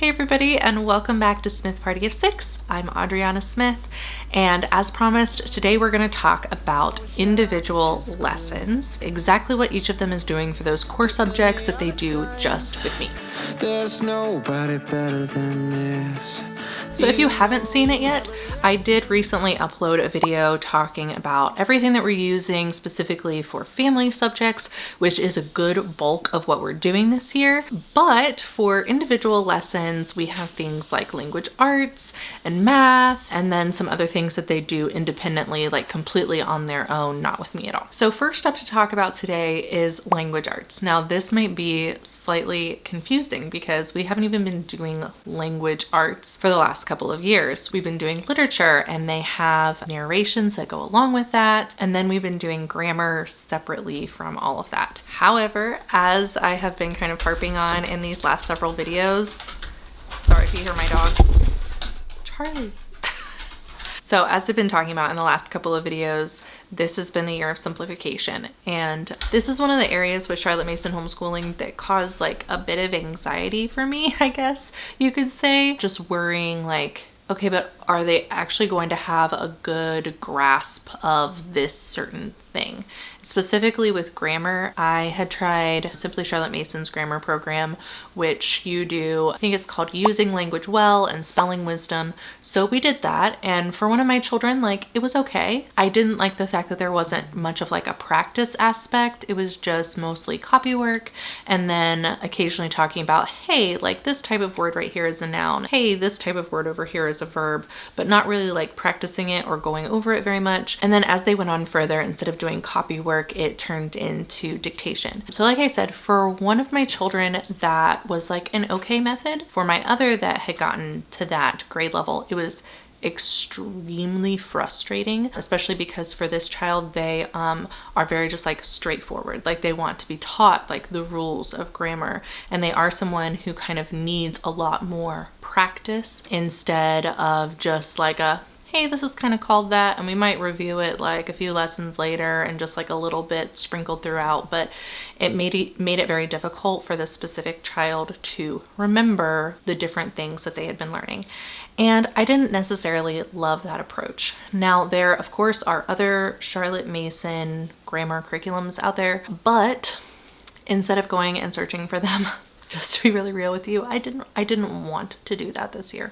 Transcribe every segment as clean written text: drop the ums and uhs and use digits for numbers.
Hey everybody, and welcome back to Smith Party of Six. I'm Audriana Smith, and as promised, today we're going to talk about individual lessons, exactly what each of them is doing for those core subjects that they do just with me. There's nobody better than this. So if you haven't seen it yet, I did recently upload a video talking about everything that we're using specifically for family subjects, which is a good bulk of what we're doing this year. But for individual lessons, we have things like language arts and math, and then some other things that they do independently, like completely on their own, not with me at all. So first up to talk about today is language arts. Now this might be slightly confusing because we haven't even been doing language arts for the last couple of years. We've been doing literature and they have narrations that go along with that. And then we've been doing grammar separately from all of that. However, as I have been kind of harping on in these last several videos, sorry if you hear my dog, Charlie. So as I've been talking about in the last couple of videos, this has been the year of simplification. And this is one of the areas with Charlotte Mason homeschooling that caused like a bit of anxiety for me, I guess you could say. Just worrying like, okay, but are they actually going to have a good grasp of this certain thing? Specifically with grammar, I had tried Simply Charlotte Mason's grammar program, which you do, I think it's called Using Language Well and Spelling Wisdom. So we did that, and for one of my children, like, it was okay. I didn't like the fact that there wasn't much of like a practice aspect. It was just mostly copy work, and then occasionally talking about, hey, like this type of word right here is a noun. Hey, this type of word over here is a verb, but not really like practicing it or going over it very much. And then as they went on further, instead of doing copy work, it turned into dictation. So like I said, for one of my children, that was like an okay method. For my other that had gotten to that grade level, it was extremely frustrating, especially because for this child, they are very just like straightforward. Like they want to be taught like the rules of grammar, and they are someone who kind of needs a lot more practice instead of just like a, hey, this is kind of called that, and we might review it like a few lessons later and just like a little bit sprinkled throughout. But it made it very difficult for this specific child to remember the different things that they had been learning. And I didn't necessarily love that approach. Now, there, of course, are other Charlotte Mason grammar curriculums out there, but instead of going and searching for them, just to be really real with you, I didn't want to do that this year.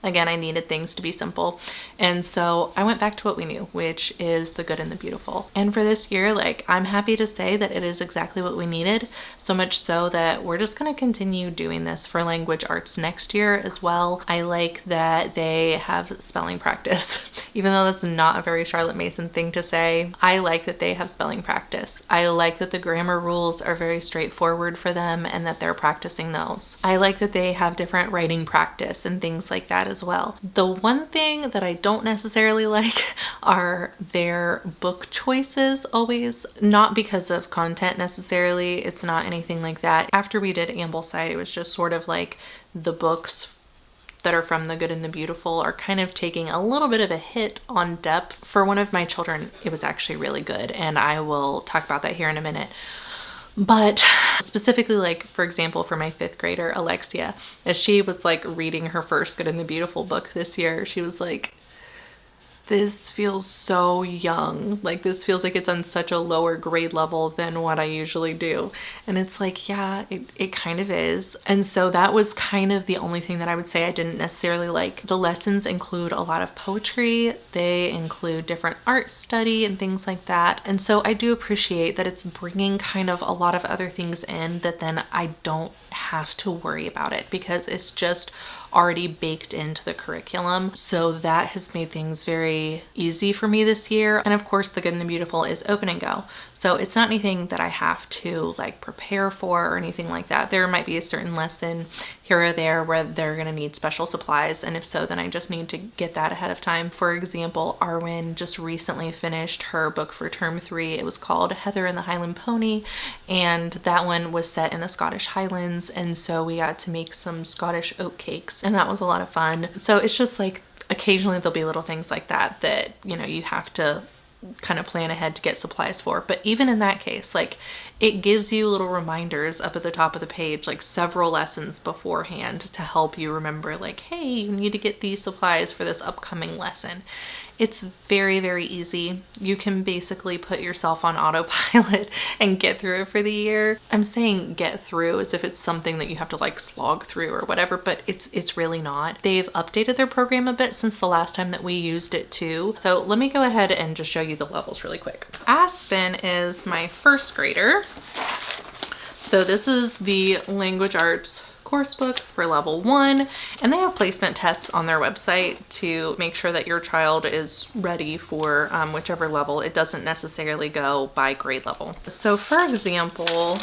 Again, I needed things to be simple. And so I went back to what we knew, which is the good and the beautiful. And for this year, like, I'm happy to say that it is exactly what we needed. So much so that we're just going to continue doing this for language arts next year as well. I like that they have spelling practice, even though that's not a very Charlotte Mason thing to say. I like that they have spelling practice. I like that the grammar rules are very straightforward for them and that they're practicing those. I like that they have different writing practice and things like that as well. The one thing that I don't necessarily like are their book choices always, not because of content necessarily. It's not anything like that. After we did Ambleside, it was just sort of like the books that are from the good and the beautiful are kind of taking a little bit of a hit on depth. For one of my children, it was actually really good, and I will talk about that here in a minute. But specifically, like, for example, for my 5th grader, Alexia, as she was like reading her first Good and the Beautiful book this year, she was like, this feels so young. Like, this feels like it's on such a lower grade level than what I usually do. And it's like, yeah, it kind of is. And so that was kind of the only thing that I would say I didn't necessarily like. The lessons include a lot of poetry. They include different art study and things like that. And so I do appreciate that it's bringing kind of a lot of other things in that then I don't have to worry about it because it's just already baked into the curriculum. So that has made things very easy for me this year. And of course, the Good and the Beautiful is open and go. So it's not anything that I have to like prepare for or anything like that. There might be a certain lesson here or there where they're going to need special supplies. And if so, then I just need to get that ahead of time. For example, Arwen just recently finished her book for term 3. It was called Heather and the Highland Pony. And that one was set in the Scottish Highlands. And so we got to make some Scottish oat cakes, and that was a lot of fun. So it's just like occasionally there'll be little things like that that, you know, you have to kind of plan ahead to get supplies for. But even in that case, like, it gives you little reminders up at the top of the page, like several lessons beforehand, to help you remember, like, hey, you need to get these supplies for this upcoming lesson. It's very, very easy. You can basically put yourself on autopilot and get through it for the year. I'm saying get through as if it's something that you have to like slog through or whatever, but it's really not. They've updated their program a bit since the last time that we used it too. So let me go ahead and just show you the levels really quick. Aspen is my first grader. So this is the language arts course book for level 1, and they have placement tests on their website to make sure that your child is ready for whichever level. It doesn't necessarily go by grade level. So for example,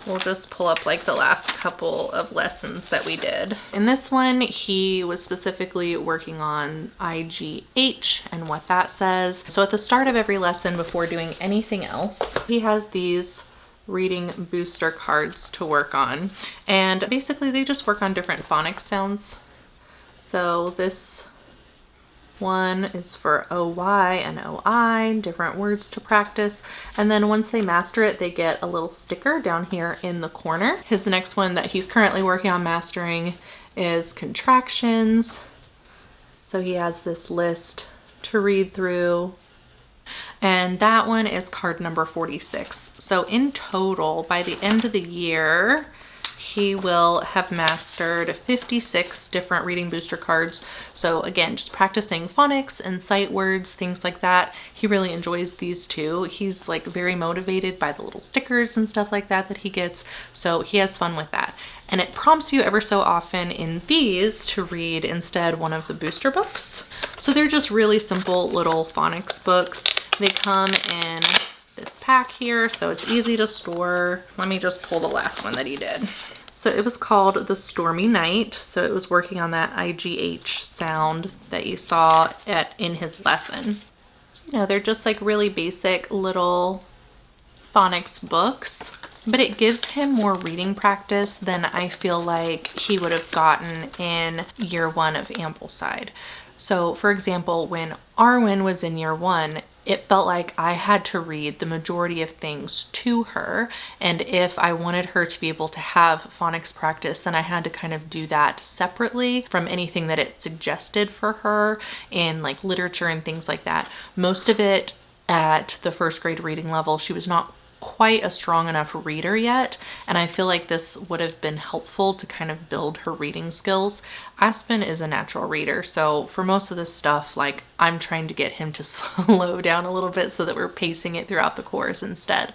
we'll just pull up like the last couple of lessons that we did. In this one, he was specifically working on IGH and what that says. So at the start of every lesson, before doing anything else, he has these reading booster cards to work on, and basically they just work on different phonics sounds. So this one is for OY and OI, different words to practice, and then once they master it, they get a little sticker down here in the corner. His next one that he's currently working on mastering is contractions, so he has this list to read through. And that one is card number 46. So in total, by the end of the year, he will have mastered 56 different reading booster cards. So again, just practicing phonics and sight words, things like that. He really enjoys these too. He's like very motivated by the little stickers and stuff like that he gets. So he has fun with that. And it prompts you ever so often in these to read instead one of the booster books. So they're just really simple little phonics books. They come in this pack here, so it's easy to store. Let me just pull the last one that he did. So it was called The Stormy Night. So it was working on that IGH sound that you saw in his lesson. You know, they're just like really basic little phonics books, but it gives him more reading practice than I feel like he would have gotten in year 1 of Ambleside. So for example, when Arwen was in year 1, it felt like I had to read the majority of things to her. And if I wanted her to be able to have phonics practice, then I had to kind of do that separately from anything that it suggested for her in like literature and things like that. Most of it at the first grade reading level, she was not quite a strong enough reader yet, and I feel like this would have been helpful to kind of build her reading skills. Aspen is a natural reader, so for most of this stuff, like, I'm trying to get him to slow down a little bit so that we're pacing it throughout the course instead.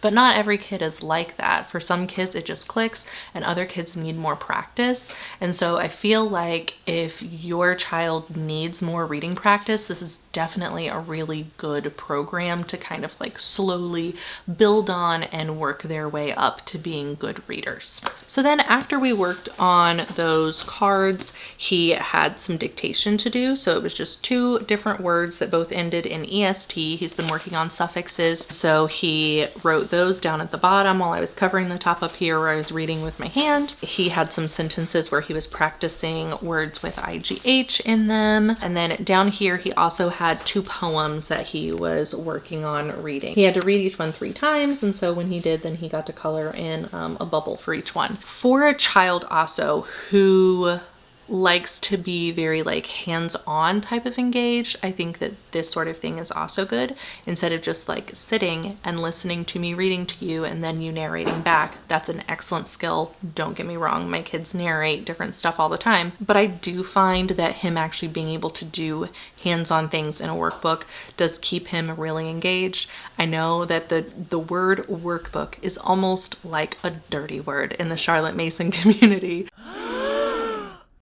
But not every kid is like that. For some kids it just clicks, and other kids need more practice. And so I feel like if your child needs more reading practice, this is definitely a really good program to kind of like slowly build on and work their way up to being good readers. So then after we worked on those cards, he had some dictation to do. So it was just 2 different words that both ended in EST. He's been working on suffixes. So he wrote those down at the bottom while I was covering the top up here where I was reading with my hand. He had some sentences where he was practicing words with IGH in them. And then down here, he also had 2 poems that he was working on reading. He had to read each one 3 times. And so when he did, then he got to color in a bubble for each one. For a child also who likes to be very like hands-on type of engaged, I think that this sort of thing is also good. Instead of just like sitting and listening to me reading to you and then you narrating back, that's an excellent skill. Don't get me wrong, my kids narrate different stuff all the time, but I do find that him actually being able to do hands-on things in a workbook does keep him really engaged. I know that the word workbook is almost like a dirty word in the Charlotte Mason community.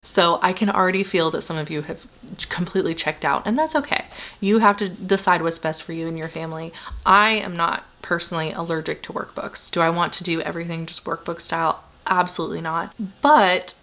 So I can already feel that some of you have completely checked out, and that's okay. You have to decide what's best for you and your family. I am not personally allergic to workbooks. Do I want to do everything just workbook style? Absolutely not. But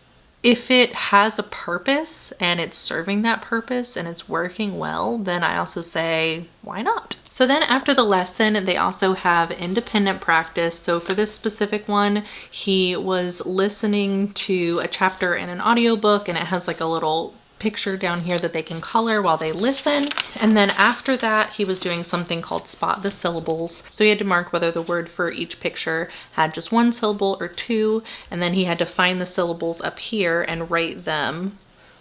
if it has a purpose and it's serving that purpose and it's working well, then I also say, why not? So then after the lesson, they also have independent practice. So for this specific one, he was listening to a chapter in an audiobook, and it has like a little picture down here that they can color while they listen. And then after that, he was doing something called spot the syllables. So he had to mark whether the word for each picture had just one syllable or two, and then he had to find the syllables up here and write them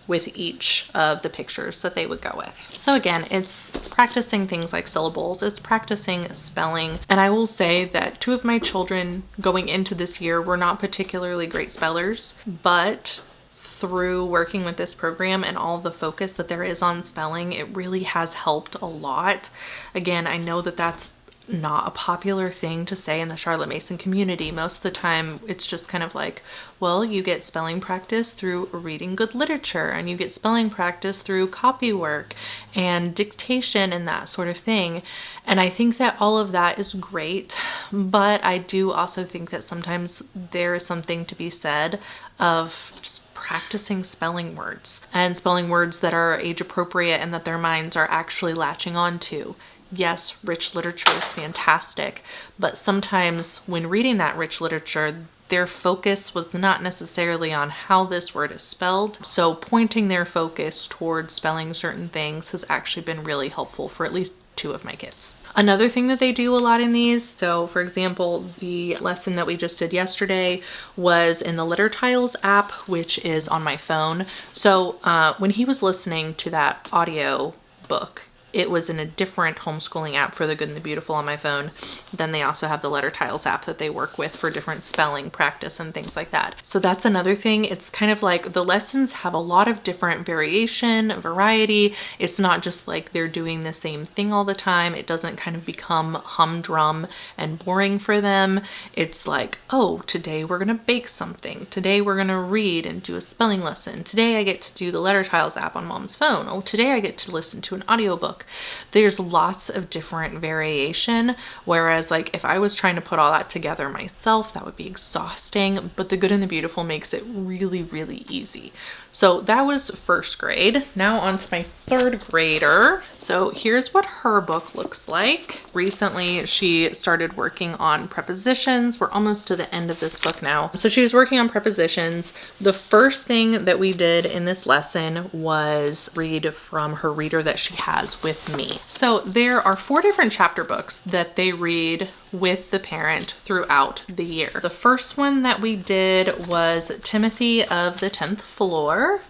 with each of the pictures that they would go with. So again, it's practicing things like syllables, it's practicing spelling. And I will say that 2 of my children going into this year were not particularly great spellers, but through working with this program and all the focus that there is on spelling, it really has helped a lot. Again, I know that that's not a popular thing to say in the Charlotte Mason community. Most of the time it's just kind of like, well, you get spelling practice through reading good literature, and you get spelling practice through copy work and dictation and that sort of thing. And I think that all of that is great, but I do also think that sometimes there is something to be said of just practicing spelling words, and spelling words that are age appropriate and that their minds are actually latching on to. Yes, rich literature is fantastic, but sometimes when reading that rich literature, their focus was not necessarily on how this word is spelled. So pointing their focus towards spelling certain things has actually been really helpful for at least 2 of my kids. Another thing that they do a lot in these, so for example, the lesson that we just did yesterday was in the Letter Tiles app, which is on my phone. So when he was listening to that audio book, it was in a different homeschooling app for the Good and the Beautiful on my phone. Then they also have the Letter Tiles app that they work with for different spelling practice and things like that. So that's another thing. It's kind of like the lessons have a lot of different variety. It's not just like they're doing the same thing all the time. It doesn't kind of become humdrum and boring for them. It's like, oh, today we're gonna bake something. Today we're gonna read and do a spelling lesson. Today I get to do the Letter Tiles app on mom's phone. Oh, today I get to listen to an audiobook. There's lots of different variation, whereas like if I was trying to put all that together myself, that would be exhausting, but the Good and the Beautiful makes it really, really easy. So that was 1st grade. Now on to my 3rd grader. So here's what her book looks like. Recently, she started working on prepositions. We're almost to the end of this book now. So she was working on prepositions. The first thing that we did in this lesson was read from her reader that she has with me. So there are 4 different chapter books that they read with the parent throughout the year. The first one that we did was Timothy of the 10th Floor.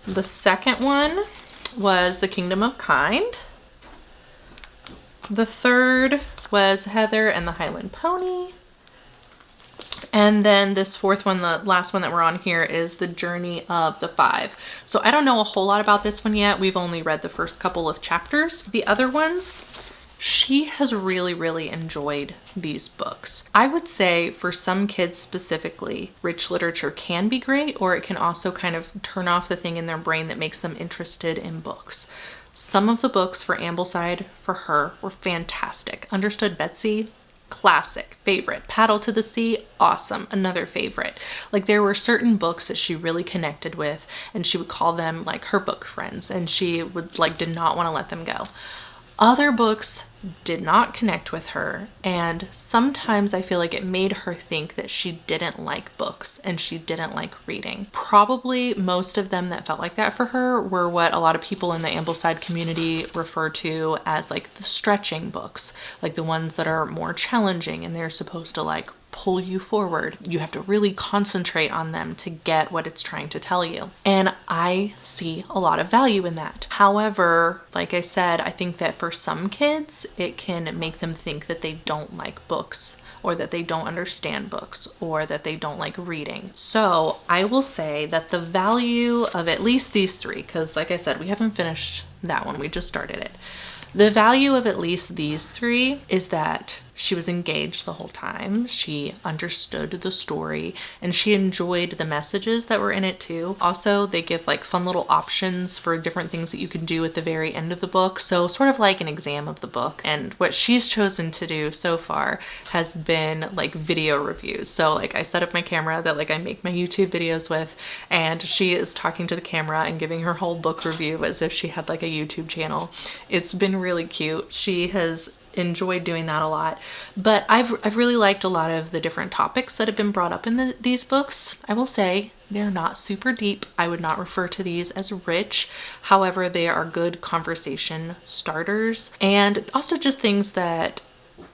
The second one was The Kingdom of Kind. The third was Heather and the Highland Pony. And then this 4th one, the last one that we're on here, is The Journey of the 5. So I don't know a whole lot about this one yet. We've only read the first couple of chapters. The other ones, she has really, really enjoyed these books. I would say for some kids specifically, rich literature can be great, or it can also kind of turn off the thing in their brain that makes them interested in books. Some of the books for Ambleside for her were fantastic. Understood Betsy, classic, favorite. Paddle to the Sea, awesome, another favorite. Like there were certain books that she really connected with, and she would call them like her book friends, and she would like did not want to let them go. Other books did not connect with her, and sometimes I feel like it made her think that she didn't like books and she didn't like reading. Probably most of them that felt like that for her were what a lot of people in the Ambleside community refer to as like the stretching books, like the ones that are more challenging and they're supposed to like pull you forward. You have to really concentrate on them to get what it's trying to tell you. And I see a lot of value in that. However, like I said, I think that for some kids, it can make them think that they don't like books, or that they don't understand books, or that they don't like reading. So I will say that the value of at least these 3, because like I said, we haven't finished that one, we just started it. The value of at least these 3 is that she was engaged the whole time. She understood the story and she enjoyed the messages that were in it too. Also, they give like fun little options for different things that you can do at the very end of the book. So sort of like an exam of the book. And what she's chosen to do so far has been like video reviews. So like I set up my camera that like I make my YouTube videos with, and she is talking to the camera and giving her whole book review as if she had like a YouTube channel. It's been really cute. She has enjoyed doing that a lot. But I've really liked a lot of the different topics that have been brought up in these books. I will say they're not super deep. I would not refer to these as rich. However, they are good conversation starters, and also just things that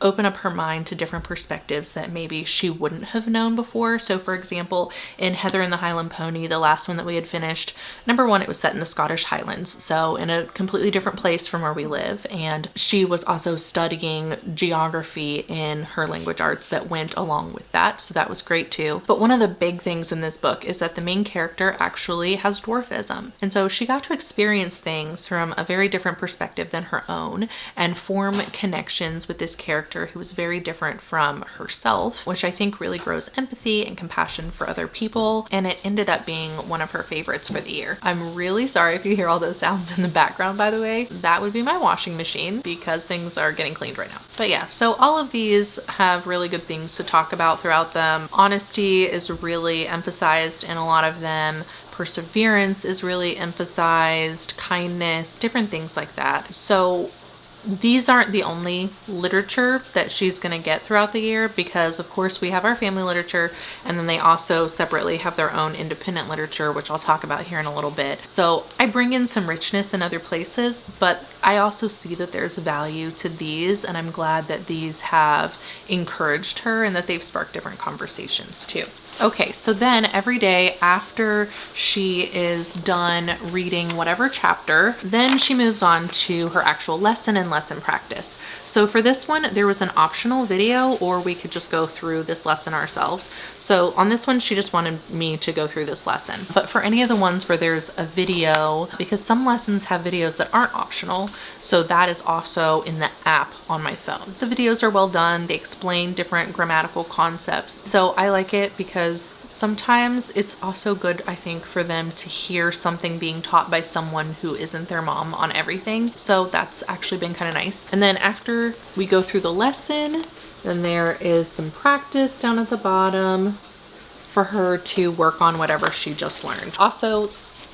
open up her mind to different perspectives that maybe she wouldn't have known before. So for example, in Heather and the Highland Pony, the last one that we had finished, number one, it was set in the Scottish Highlands, so in a completely different place from where we live. And she was also studying geography in her language arts that went along with that. So that was great too. But one of the big things in this book is that the main character actually has dwarfism. And so she got to experience things from a very different perspective than her own and form connections with this character who was very different from herself, which I think really grows empathy and compassion for other people. And it ended up being one of her favorites for the year. I'm really sorry if you hear all those sounds in the background, by the way. That would be my washing machine because things are getting cleaned right now. But yeah, so all of these have really good things to talk about throughout them. Honesty is really emphasized in a lot of them. Perseverance is really emphasized, kindness, different things like that. So these aren't the only literature that she's going to get throughout the year, because of course we have our family literature, and then they also separately have their own independent literature, which I'll talk about here in a little bit. So I bring in some richness in other places, but I also see that there's value to these, and I'm glad that these have encouraged her and that they've sparked different conversations too. Okay, so then every day after she is done reading whatever chapter, then she moves on to her actual lesson and lesson practice. So for this one, there was an optional video, or we could just go through this lesson ourselves. So on this one, she just wanted me to go through this lesson. But for any of the ones where there's a video, because some lessons have videos that aren't optional, so that is also in the app on my phone. The videos are well done. They explain different grammatical concepts. So I like it because sometimes it's also good, I think, for them to hear something being taught by someone who isn't their mom on everything. So that's actually been kind of nice. And then after we go through the lesson, then there is some practice down at the bottom for her to work on whatever she just learned. Also,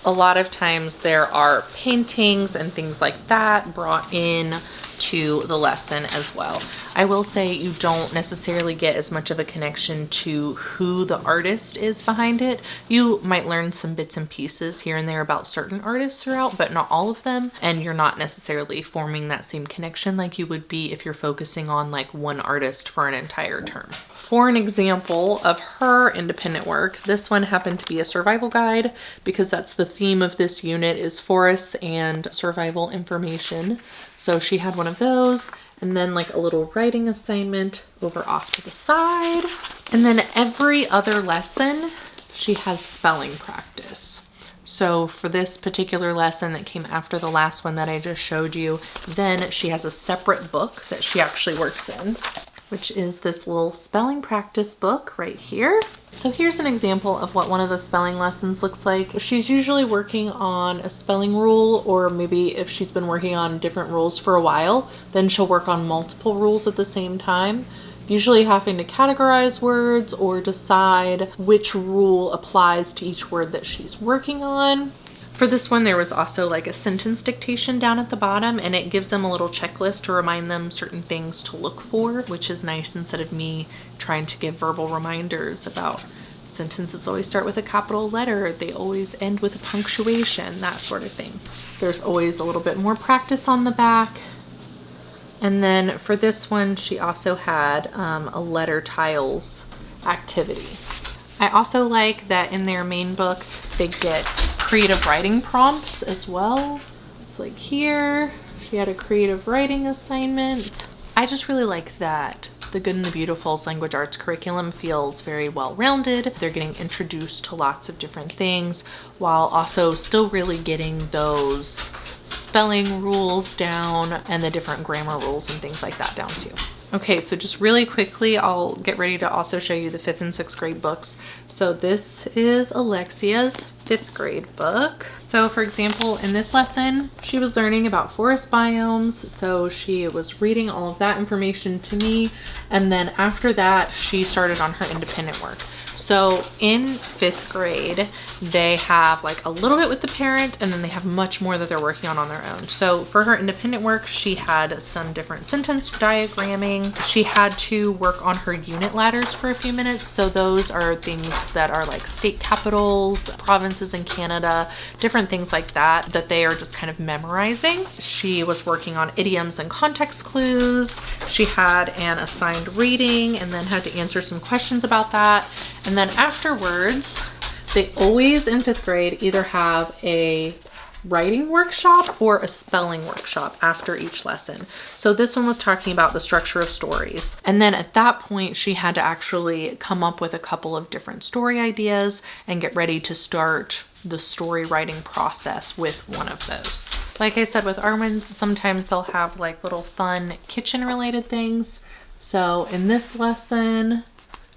a lot of times there are paintings and things like that brought in to the lesson as well. I will say you don't necessarily get as much of a connection to who the artist is behind it. You might learn some bits and pieces here and there about certain artists throughout, but not all of them. And you're not necessarily forming that same connection like you would be if you're focusing on like one artist for an entire term. For an example of her independent work, this one happened to be a survival guide, because that's the theme of this unit, is forests and survival information. So she had one of those, and then like a little writing assignment over off to the side. And then every other lesson, she has spelling practice. So for this particular lesson that came after the last one that I just showed you, then she has a separate book that she actually works in, which is this little spelling practice book right here. So here's an example of what one of the spelling lessons looks like. She's usually working on a spelling rule, or maybe if she's been working on different rules for a while, then she'll work on multiple rules at the same time, usually having to categorize words or decide which rule applies to each word that she's working on. For this one, there was also like a sentence dictation down at the bottom, and it gives them a little checklist to remind them certain things to look for, which is nice instead of me trying to give verbal reminders about sentences always start with a capital letter, they always end with a punctuation, that sort of thing. There's always a little bit more practice on the back. And then for this one, she also had a letter tiles activity. I also like that in their main book, they get creative writing prompts as well. It's like here, she had a creative writing assignment. I just really like that the Good and the Beautiful's language arts curriculum feels very well-rounded. They're getting introduced to lots of different things while also still really getting those spelling rules down and the different grammar rules and things like that down too. Okay, so just really quickly, I'll get ready to also show you the 5th and 6th grade books. So this is Alexia's 5th grade book. So for example, in this lesson, she was learning about forest biomes. So she was reading all of that information to me. And then after that, she started on her independent work. So in 5th grade, they have like a little bit with the parent, and then they have much more that they're working on their own. So for her independent work, she had some different sentence diagramming. She had to work on her unit ladders for a few minutes. So those are things that are like state capitals, provinces in Canada, different things like that, that they are just kind of memorizing. She was working on idioms and context clues. She had an assigned reading and then had to answer some questions about that. And then afterwards, they always in 5th grade either have a writing workshop or a spelling workshop after each lesson. So this one was talking about the structure of stories. And then at that point, she had to actually come up with a couple of different story ideas and get ready to start the story writing process with one of those. Like I said, with our ones, sometimes they'll have like little fun kitchen related things. So in this lesson,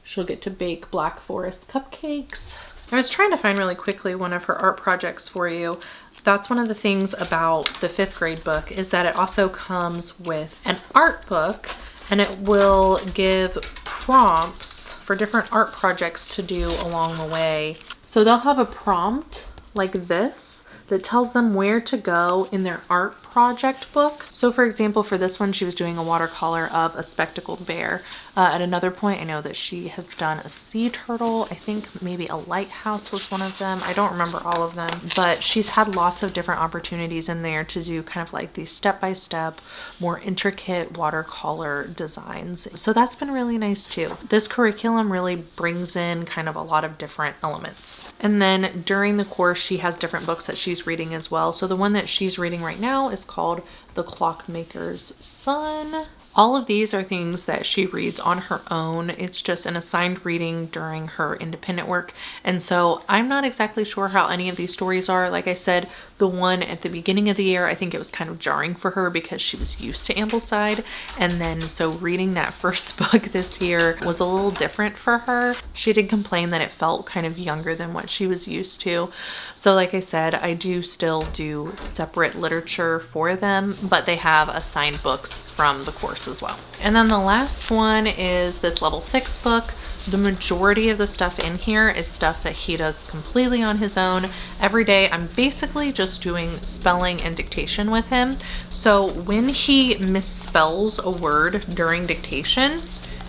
she'll get to bake Black Forest cupcakes. I was trying to find really quickly one of her art projects for you. That's one of the things about the 5th grade book, is that it also comes with an art book, and it will give prompts for different art projects to do along the way. So they'll have a prompt like this that tells them where to go in their art project book. So for example, for this one, she was doing a watercolor of a spectacled bear. At another point, I know that she has done a sea turtle. I think maybe a lighthouse was one of them. I don't remember all of them, but she's had lots of different opportunities in there to do kind of like these step-by-step, more intricate watercolor designs. So that's been really nice too. This curriculum really brings in kind of a lot of different elements. And then during the course, she has different books that she's reading as well. So the one that she's reading right now is called The Clockmaker's Son. All of these are things that she reads on her own. It's just an assigned reading during her independent work. And so I'm not exactly sure how any of these stories are. Like I said, the one at the beginning of the year, I think it was kind of jarring for her because she was used to Ambleside. And then so reading that first book this year was a little different for her. She did complain that it felt kind of younger than what she was used to. So like I said, I do still do separate literature for them, but they have assigned books from the course as well. And then the last one is this level 6 book. The majority of the stuff in here is stuff that he does completely on his own. Every day I'm basically just doing spelling and dictation with him. So when he misspells a word during dictation,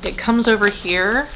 it comes over here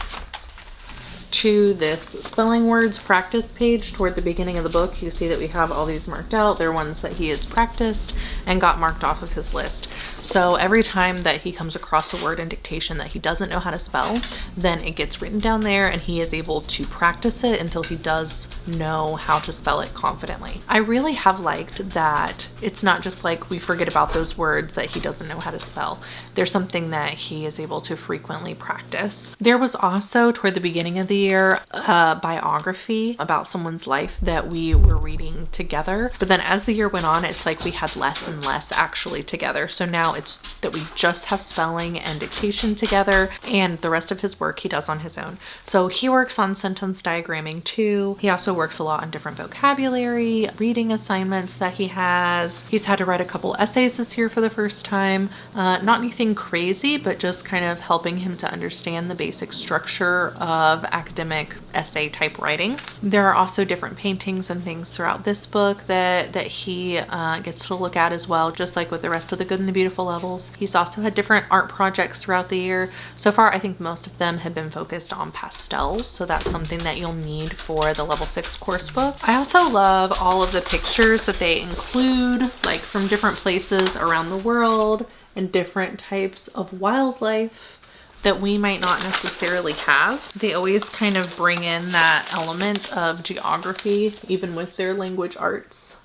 to this spelling words practice page toward the beginning of the book. You see that we have all these marked out. They're ones that he has practiced and got marked off of his list. So every time that he comes across a word in dictation that he doesn't know how to spell, then it gets written down there and he is able to practice it until he does know how to spell it confidently. I really have liked that it's not just like we forget about those words that he doesn't know how to spell. There's something that he is able to frequently practice. There was also toward the beginning of the year a biography about someone's life that we were reading together, but then as the year went on, it's like we had less and less actually together. So now it's that we just have spelling and dictation together, and the rest of his work he does on his own. So he works on sentence diagramming too. He also works a lot on different vocabulary, reading assignments that he has. He's had to write a couple essays this year for the first time. Not anything crazy, but just kind of helping him to understand the basic structure of academic essay type writing. There are also different paintings and things throughout this book that he gets to look at as well, just like with the rest of the Good and the Beautiful levels. He's also had different art projects throughout the year. So far, I think most of them have been focused on pastels, so that's something that you'll need for the level 6 course book. I also love all of the pictures that they include, like from different places around the world and different types of wildlife that we might not necessarily have. They always kind of bring in that element of geography, even with their language arts.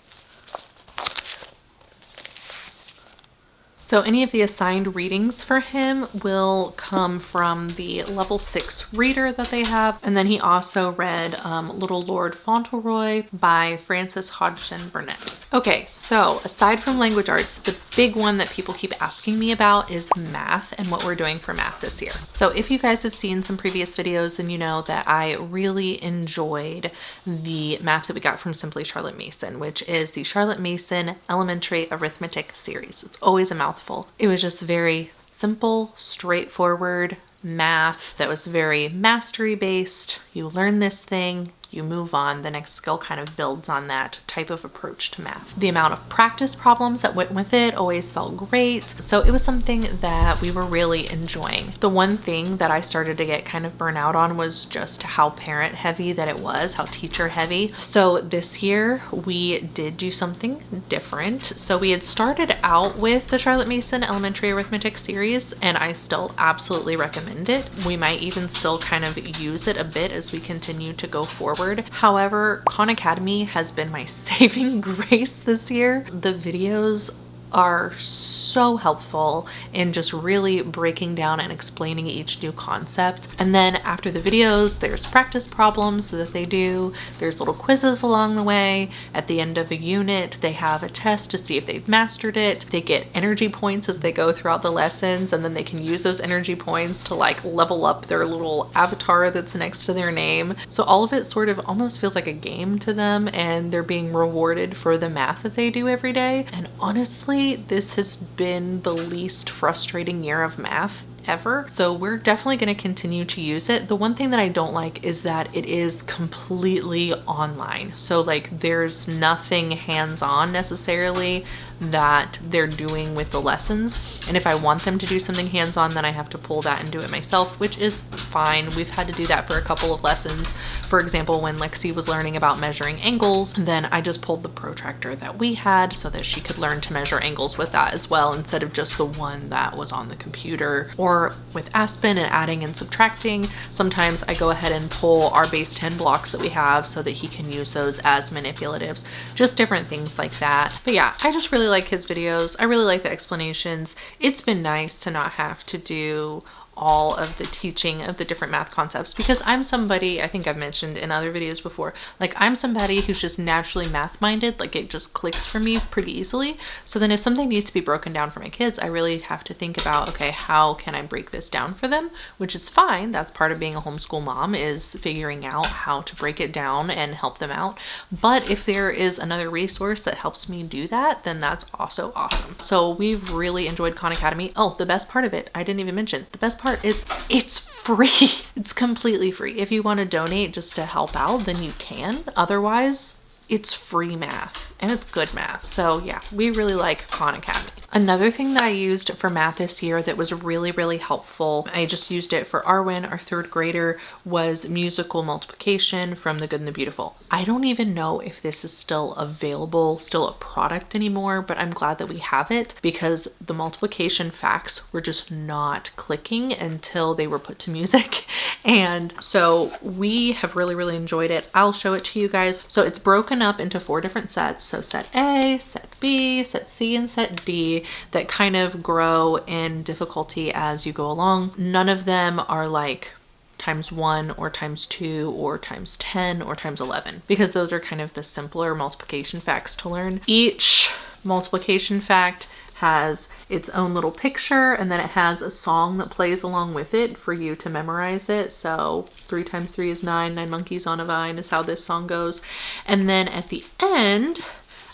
So any of the assigned readings for him will come from the level 6 reader that they have. And then he also read Little Lord Fauntleroy by Frances Hodgson Burnett. Okay, so aside from language arts, the big one that people keep asking me about is math and what we're doing for math this year. So if you guys have seen some previous videos, then you know that I really enjoyed the math that we got from Simply Charlotte Mason, which is the Charlotte Mason Elementary Arithmetic series. It's always a mouthful. It was just very simple, straightforward, math that was very mastery based. You learn this thing, you move on, the next skill kind of builds on that type of approach to math. The amount of practice problems that went with it always felt great. So it was something that we were really enjoying. The one thing that I started to get kind of burnt out on was just how parent heavy that it was, how teacher heavy. So this year we did do something different. So we had started out with the Charlotte Mason Elementary Arithmetic series, and I still absolutely recommend it. We might even still kind of use it a bit as we continue to go forward. However, Khan Academy has been my saving grace this year. The videos are so helpful in just really breaking down and explaining each new concept. And then after the videos, there's practice problems that they do. There's little quizzes along the way. At the end of a unit, they have a test to see if they've mastered it. They get energy points as they go throughout the lessons, and then they can use those energy points to like level up their little avatar that's next to their name. So all of it sort of almost feels like a game to them, and they're being rewarded for the math that they do every day. And honestly, this has been the least frustrating year of math ever. So we're definitely going to continue to use it. The one thing that I don't like is that it is completely online. So like there's nothing hands-on necessarily that they're doing with the lessons. And if I want them to do something hands-on, then I have to pull that and do it myself, which is fine. We've had to do that for a couple of lessons. For example, when Lexi was learning about measuring angles, then I just pulled the protractor that we had so that she could learn to measure angles with that as well, instead of just the one that was on the computer. Or with Aspen and adding and subtracting, sometimes I go ahead and pull our base 10 blocks that we have so that he can use those as manipulatives, just different things like that. But yeah, I just really like his videos. I really like the explanations. It's been nice to not have to do all of the teaching of the different math concepts, because I'm somebody, I think I've mentioned in other videos before, like I'm somebody who's just naturally math minded, like it just clicks for me pretty easily. So then if something needs to be broken down for my kids, I really have to think about, okay, how can I break this down for them? Which is fine. That's part of being a homeschool mom, is figuring out how to break it down and help them out. But if there is another resource that helps me do that, then that's also awesome. So we've really enjoyed Khan Academy. Oh, the best part of it, I didn't even mention, the best part is it's free. It's completely free. If you want to donate just to help out, then you can. Otherwise, it's free math, and it's good math. So yeah, we really like Khan Academy. Another thing that I used for math this year that was really, really helpful, I just used it for Arwen, our third grader, was musical multiplication from The Good and the Beautiful. I don't even know if this is still available, still a product anymore, but I'm glad that we have it, because the multiplication facts were just not clicking until they were put to music. And so we have really, really enjoyed it. I'll show it to you guys. So it's broken up into 4 different sets. So set A, set B, set C, and set D, that kind of grow in difficulty as you go along. None of them are like ×1 or ×2 or ×10 or ×11, because those are kind of the simpler multiplication facts to learn. Each multiplication fact has its own little picture, and then it has a song that plays along with it for you to memorize it. So 3 × 3 is 9, 9 monkeys on a vine is how this song goes. And then at the end,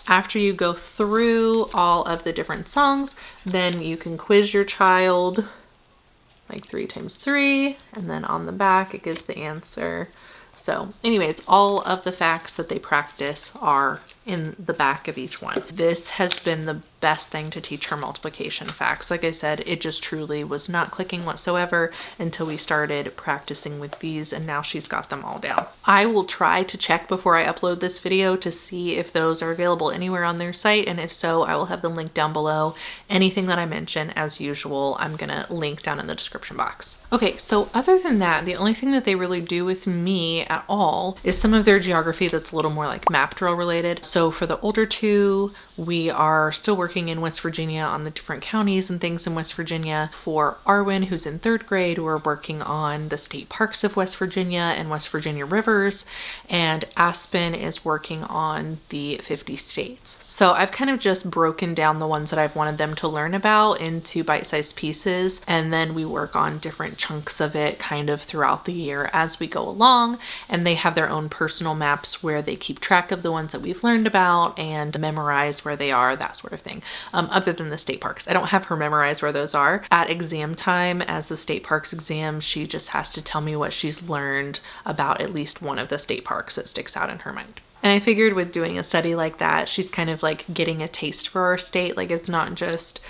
after you go through all of the different songs, then you can quiz your child, like 3 × 3, and then on the back it gives the answer. So anyways, all of the facts that they practice are in the back of each one. This has been the best thing to teach her multiplication facts. Like I said, it just truly was not clicking whatsoever until we started practicing with these, and now she's got them all down. I will try to check before I upload this video to see if those are available anywhere on their site, and if so, I will have them linked down below. Anything that I mention, as usual, I'm gonna link down in the description box. Okay, so other than that, the only thing that they really do with me at all is some of their geography that's a little more like map drill related. So for the older two, we are still working in West Virginia on the different counties and things in West Virginia. For Arwen, who's in 3rd grade, we're working on the state parks of West Virginia and West Virginia rivers, and Aspen is working on the 50 states. So I've kind of just broken down the ones that I've wanted them to learn about into bite-sized pieces, and then we work on different chunks of it kind of throughout the year as we go along, and they have their own personal maps where they keep track of the ones that we've learned about and memorize where they are, that sort of thing. anything other than the state parks. I don't have her memorize where those are. At exam time, as the state parks exam, she just has to tell me what she's learned about at least one of the state parks that sticks out in her mind. And I figured with doing a study like that, she's kind of like getting a taste for our state. Like, it's not just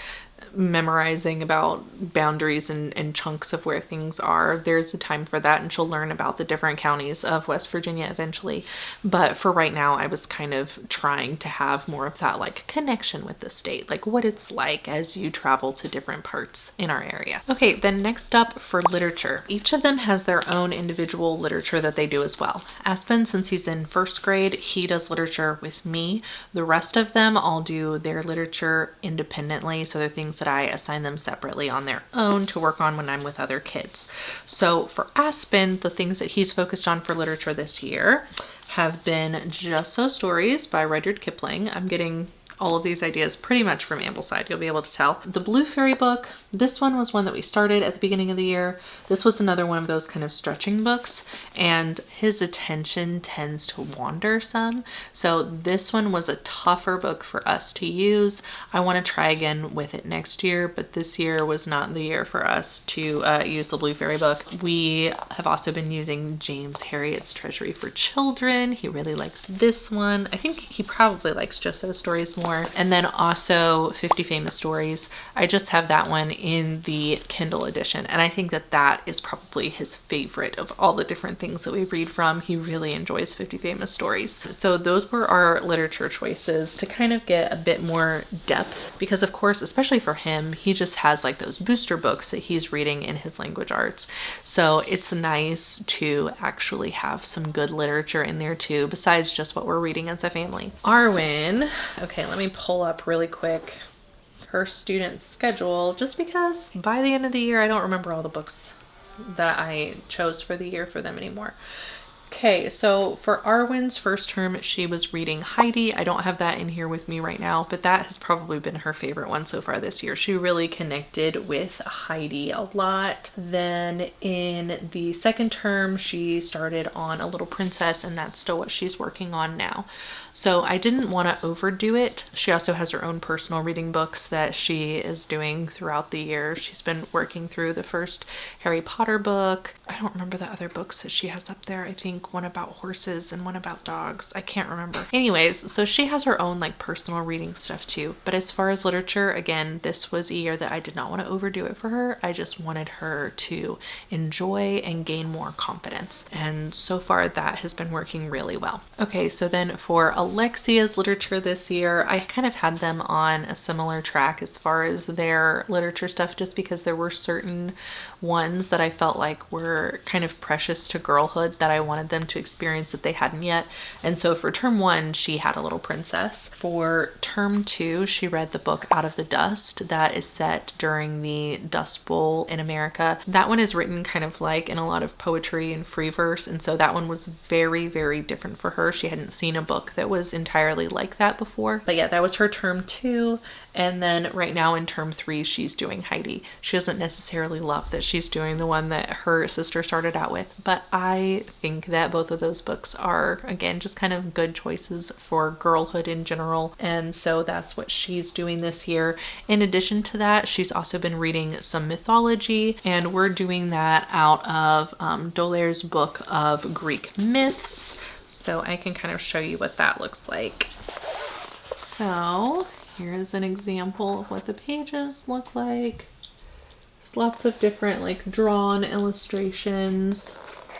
memorizing about boundaries and chunks of where things are. There's a time for that, and she'll learn about the different counties of West Virginia eventually. But for right now, I was kind of trying to have more of that like connection with the state, like what it's like as you travel to different parts in our area. Okay, then next up for literature. Each of them has their own individual literature that they do as well. Aspen, since he's in first grade, he does literature with me. The rest of them all do their literature independently, so they're things that I assign them separately on their own to work on when I'm with other kids. So for Aspen, the things that he's focused on for literature this year have been Just So Stories by Rudyard Kipling. I'm getting all of these ideas pretty much from Ambleside, you'll be able to tell. The Blue Fairy book, this one was one that we started at the beginning of the year. This was another one of those kind of stretching books, and his attention tends to wander some. So this one was a tougher book for us to use. I want to try again with it next year, but this year was not the year for us to use the Blue Fairy book. We have also been using James Herriot's Treasury for Children. He really likes this one. I think he probably likes Just So Stories more. And then also 50 Famous Stories. I just have that one in the Kindle edition, and I think that that is probably his favorite of all the different things that we read from. He really enjoys 50 Famous Stories. So those were our literature choices to kind of get a bit more depth, because of course, especially for him, he just has like those booster books that he's reading in his language arts. So it's nice to actually have some good literature in there too, besides just what we're reading as a family. Arwen, okay, let me pull up really quick her student schedule, just because by the end of the year I don't remember all the books that I chose for the year for them anymore. Okay, so for Arwen's first term, she was reading Heidi. I don't have that in here with me right now, but that has probably been her favorite one so far this year. She really connected with Heidi a lot. Then in the second term, she started on A Little Princess, and that's still what she's working on now. So I didn't want to overdo it. She also has her own personal reading books that she is doing throughout the year. She's been working through the first Harry Potter book. I don't remember the other books that she has up there. I think one about horses and one about dogs. I can't remember. Anyways, so she has her own like personal reading stuff too. But as far as literature, again, this was a year that I did not want to overdo it for her. I just wanted her to enjoy and gain more confidence. And so far that has been working really well. Okay, so then for Alexia's literature this year, I kind of had them on a similar track as far as their literature stuff, just because there were certain ones that I felt like were kind of precious to girlhood that I wanted them to experience that they hadn't yet. And so for term 1, she had A Little Princess. For term 2, she read the book Out of the Dust that is set during the Dust Bowl in America. That one is written kind of like in a lot of poetry and free verse, and so that one was very, very different for her. She hadn't seen a book that was entirely like that before. But yeah, that was her term 2. And then right now in term 3, she's doing Heidi. She doesn't necessarily love that she's doing the one that her sister started out with, but I think that both of those books are, again, just kind of good choices for girlhood in general. And so that's what she's doing this year. In addition to that, she's also been reading some mythology, and we're doing that out of D'Aulaire's book of Greek myths. So I can kind of show you what that looks like. So here's an example of what the pages look like. There's lots of different like drawn illustrations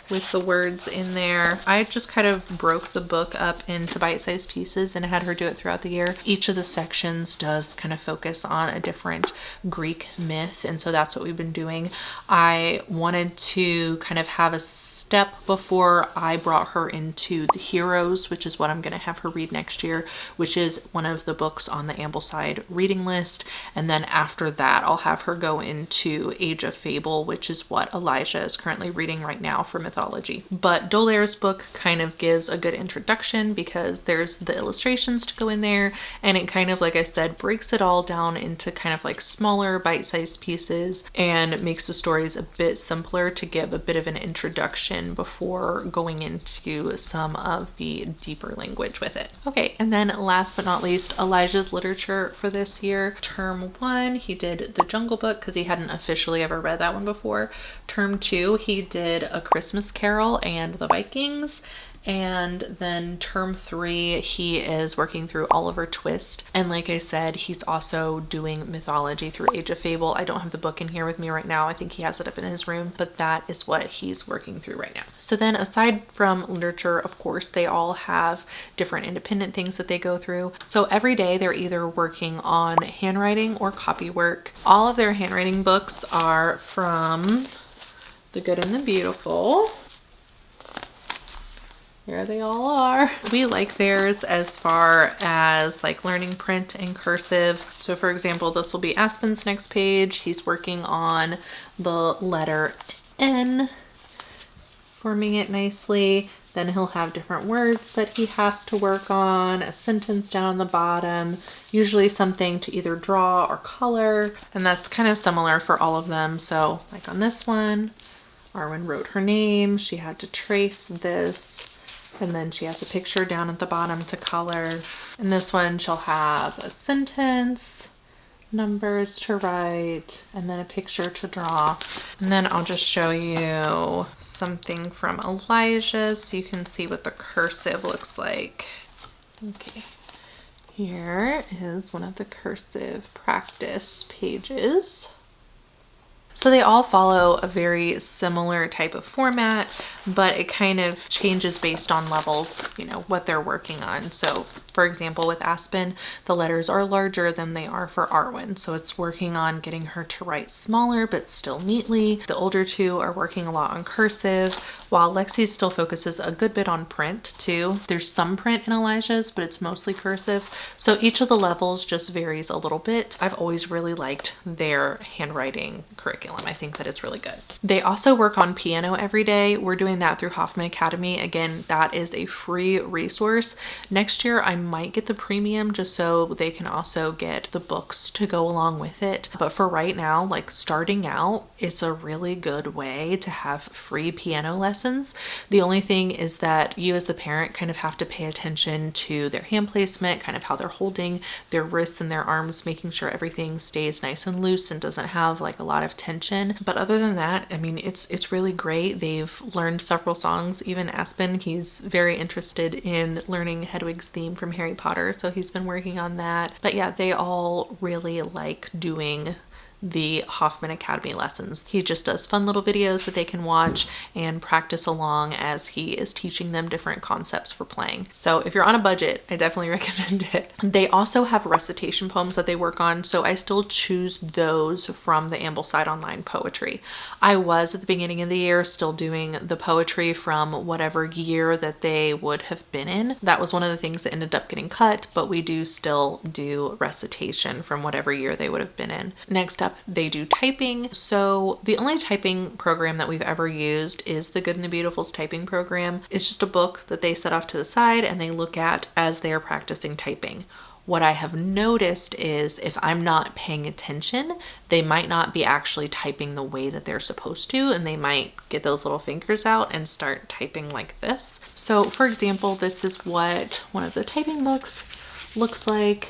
with the words in there. I just kind of broke the book up into bite-sized pieces and had her do it throughout the year. Each of the sections does kind of focus on a different Greek myth, and so that's what we've been doing. I wanted to kind of have a step before I brought her into the Heroes, which is what I'm going to have her read next year, which is one of the books on the Ambleside reading list. And then after that, I'll have her go into Age of Fable, which is what Elijah is currently reading right now for mythology. mythology. But Dolaire's book kind of gives a good introduction because there's the illustrations to go in there, and it kind of, like I said, breaks it all down into kind of like smaller bite-sized pieces and makes the stories a bit simpler to give a bit of an introduction before going into some of the deeper language with it. Okay, and then last but not least, Elijah's literature for this year. Term 1, he did The Jungle Book because he hadn't officially ever read that one before. Term 2, he did A Christmas Carol and The Vikings. And then term 3, he is working through Oliver Twist. And like I said, he's also doing mythology through Age of Fable. I don't have the book in here with me right now. I think he has it up in his room, but that is what he's working through right now. So then aside from literature, of course, they all have different independent things that they go through. So every day they're either working on handwriting or copy work. All of their handwriting books are from The Good and the Beautiful. Here they all are. We like theirs as far as like learning print and cursive. So for example, this will be Aspen's next page. He's working on the letter N, forming it nicely. Then he'll have different words that he has to work on, a sentence down on the bottom, usually something to either draw or color. And that's kind of similar for all of them. So like on this one, Arwen wrote her name. She had to trace this. And then she has a picture down at the bottom to color. And this one she'll have a sentence, numbers to write, and then a picture to draw. And then I'll just show you something from Elijah so you can see what the cursive looks like. Okay, here is one of the cursive practice pages. So they all follow a very similar type of format, but it kind of changes based on level, you know, what they're working on. So for example, with Aspen, the letters are larger than they are for Arwen. So it's working on getting her to write smaller, but still neatly. The older two are working a lot on cursive, while Lexi still focuses a good bit on print too. There's some print in Elijah's, but it's mostly cursive. So each of the levels just varies a little bit. I've always really liked their handwriting curriculum. I think that it's really good. They also work on piano every day. We're doing that through Hoffman Academy. Again, that is a free resource. Next year, I might get the premium just so they can also get the books to go along with it. But for right now, like starting out, it's a really good way to have free piano lessons. The only thing is that you as the parent kind of have to pay attention to their hand placement, kind of how they're holding their wrists and their arms, making sure everything stays nice and loose and doesn't have like a lot of tension. But other than that, I mean, it's really great. They've learned several songs. Even Aspen, he's very interested in learning Hedwig's theme from Harry Potter, so he's been working on that. But yeah, they all really like doing the Hoffman Academy lessons. He just does fun little videos that they can watch and practice along as he is teaching them different concepts for playing. So if you're on a budget, I definitely recommend it. They also have recitation poems that they work on, so I still choose those from the Ambleside Online Poetry. I was at the beginning of the year still doing the poetry from whatever year that they would have been in. That was one of the things that ended up getting cut, but we do still do recitation from whatever year they would have been in. Next up, they do typing. So the only typing program that we've ever used is the Good and the Beautiful's typing program. It's just a book that they set off to the side and they look at as they are practicing typing. What I have noticed is if I'm not paying attention, they might not be actually typing the way that they're supposed to, and they might get those little fingers out and start typing like this. So for example, this is what one of the typing books looks like.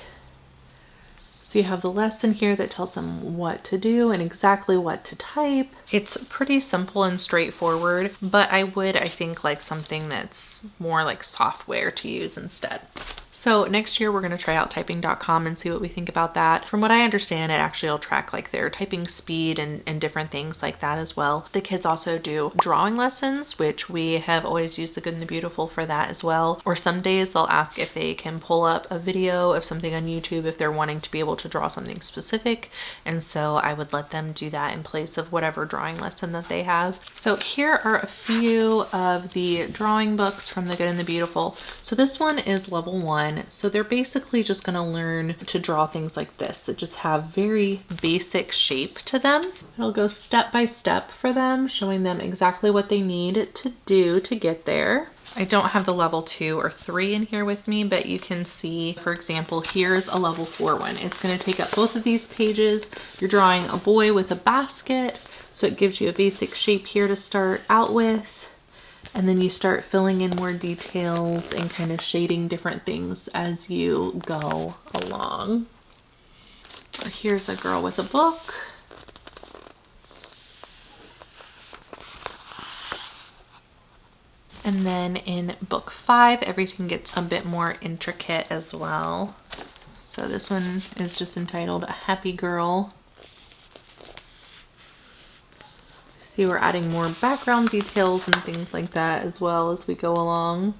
So you have the lesson here that tells them what to do and exactly what to type. It's pretty simple and straightforward, but I think like something that's more like software to use instead. So next year we're going to try out typing.com and see what we think about that. From what I understand, it actually will track like their typing speed and different things like that as well. The kids also do drawing lessons, which we have always used the Good and the Beautiful for that as well. Or some days they'll ask if they can pull up a video of something on YouTube if they're wanting to be able to draw something specific. And so I would let them do that in place of whatever drawing lesson that they have. So here are a few of the drawing books from the Good and the Beautiful. So this one is level 1. 1. So they're basically just going to learn to draw things like this that just have very basic shape to them. It'll go step by step for them, showing them exactly what they need to do to get there. I don't have the level 2 or 3 in here with me, but you can see, for example, here's a level 4 one. It's going to take up both of these pages. You're drawing a boy with a basket, so it gives you a basic shape here to start out with. And then you start filling in more details and kind of shading different things as you go along. Here's a girl with a book. And then in book 5, everything gets a bit more intricate as well. So this one is just entitled A Happy Girl. See, we're adding more background details and things like that as well as we go along.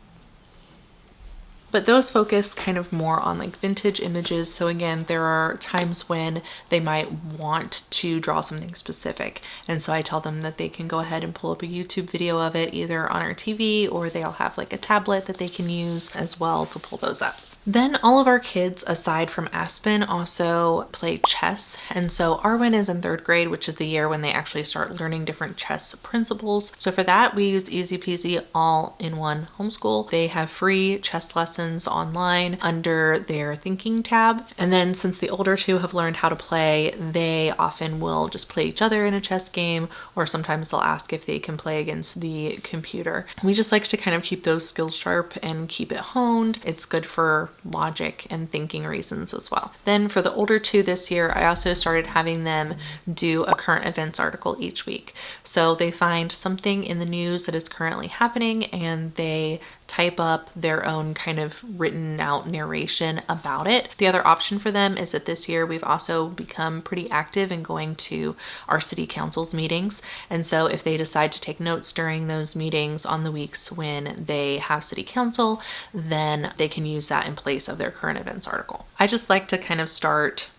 But those focus kind of more on like vintage images. So again, there are times when they might want to draw something specific. And so I tell them that they can go ahead and pull up a YouTube video of it either on our TV, or they'll have like a tablet that they can use as well to pull those up. Then all of our kids, aside from Aspen, also play chess. And so Arwen is in 3rd grade, which is the year when they actually start learning different chess principles. So for that, we use Easy Peasy All-in-One Homeschool. They have free chess lessons online under their thinking tab. And then since the older 2 have learned how to play, they often will just play each other in a chess game, or sometimes they'll ask if they can play against the computer. We just like to kind of keep those skills sharp and keep it honed. It's good for logic and thinking reasons as well. Then for the older 2 this year, I also started having them do a current events article each week. So they find something in the news that is currently happening and they type up their own kind of written out narration about it. The other option for them is that this year we've also become pretty active in going to our city council's meetings. And so if they decide to take notes during those meetings on the weeks when they have city council, then they can use that in place of their current events article. I just like to kind of start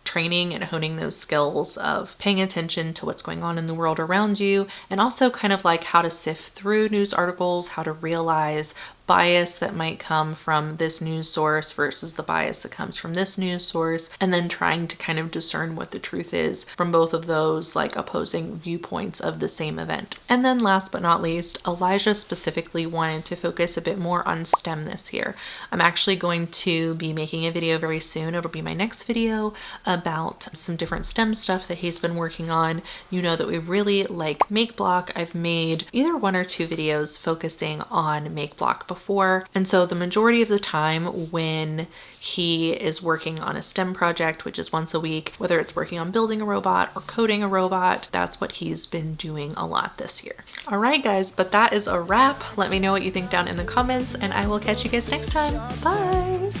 training and honing those skills of paying attention to what's going on in the world around you, and also kind of like how to sift through news articles, how to realize bias that might come from this news source versus the bias that comes from this news source, and then trying to kind of discern what the truth is from both of those like opposing viewpoints of the same event. And then last but not least, Elijah specifically wanted to focus a bit more on STEM this year. I'm actually going to be making a video very soon. It'll be my next video about some different STEM stuff that he's been working on. You know that we really like Make Block. I've made either 1 or 2 videos focusing on Make Block before. And so the majority of the time when he is working on a STEM project, which is once a week, whether it's working on building a robot or coding a robot, that's what he's been doing a lot this year. All right, guys, but that is a wrap. Let me know what you think down in the comments, and I will catch you guys next time. Bye.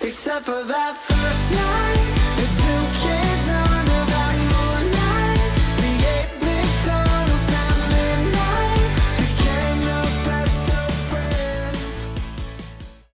Except for that first